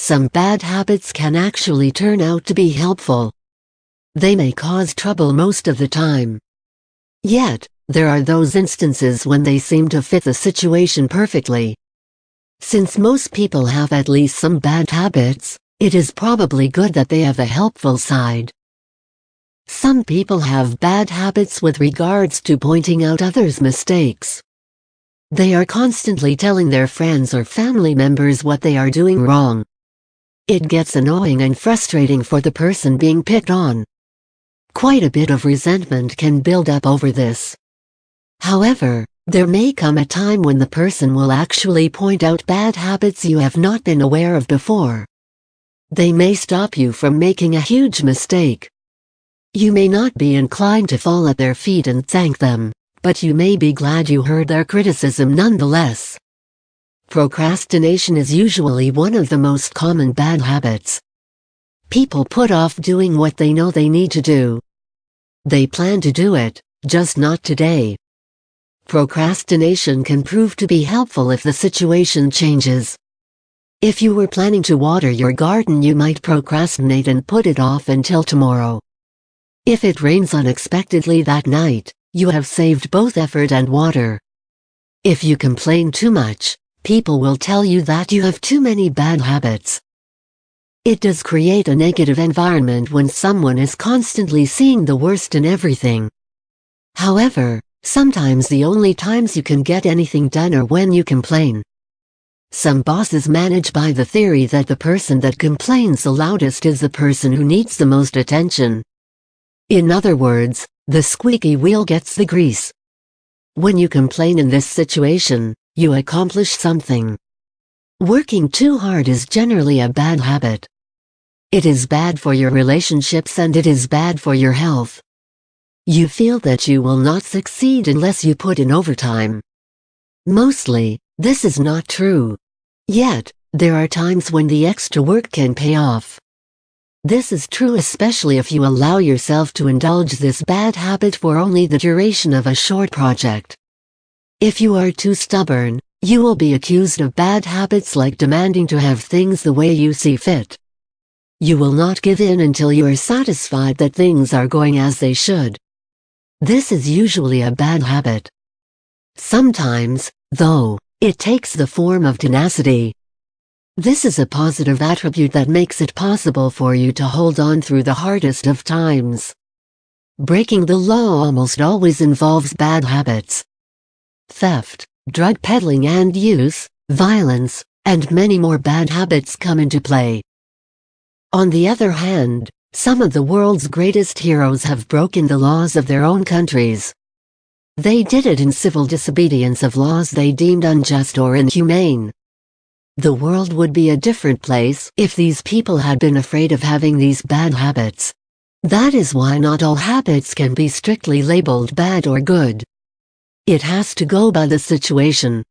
some bad habits can actually turn out to be helpful. They may cause trouble most of the time. Yet, there are those instances when they seem to fit the situation perfectly. Since most people have at least some bad habits, it is probably good that they have a helpful side. Some people have bad habits with regards to pointing out others' mistakes. They are constantly telling their friends or family members what they are doing wrong. It gets annoying and frustrating for the person being picked on. Quite a bit of resentment can build up over this. However, there may come a time when the person will actually point out bad habits you have not been aware of before. They may stop you from making a huge mistake. You may not be inclined to fall at their feet and thank them, but you may be glad you heard their criticism nonetheless. Procrastination is usually one of the most common bad habits. People put off doing what they know they need to do. They plan to do it, just not today. Procrastination can prove to be helpful if the situation changes. If you were planning to water your garden, you might procrastinate and put it off until tomorrow. If it rains unexpectedly that night, you have saved both effort and water. If you complain too much, people will tell you that you have too many bad habits. It does create a negative environment when someone is constantly seeing the worst in everything. However, sometimes the only times you can get anything done are when you complain. Some bosses manage by the theory that the person that complains the loudest is the person who needs the most attention. In other words, the squeaky wheel gets the grease. When you complain in this situation, you accomplish something. Working too hard is generally a bad habit. It is bad for your relationships and it is bad for your health. You feel that you will not succeed unless you put in overtime. Mostly, this is not true. Yet, there are times when the extra work can pay off. This is true especially if you allow yourself to indulge this bad habit for only the duration of a short project. If you are too stubborn, you will be accused of bad habits like demanding to have things the way you see fit. You will not give in until you are satisfied that things are going as they should. This is usually a bad habit. Sometimes, though, it takes the form of tenacity. This is a positive attribute that makes it possible for you to hold on through the hardest of times. Breaking the law almost always involves bad habits. Theft, drug peddling and use, violence, and many more bad habits come into play. On the other hand, some of the world's greatest heroes have broken the laws of their own countries. They did it in civil disobedience of laws they deemed unjust or inhumane. The world would be a different place if these people had been afraid of having these bad habits. That is why not all habits can be strictly labeled bad or good. It has to go by the situation.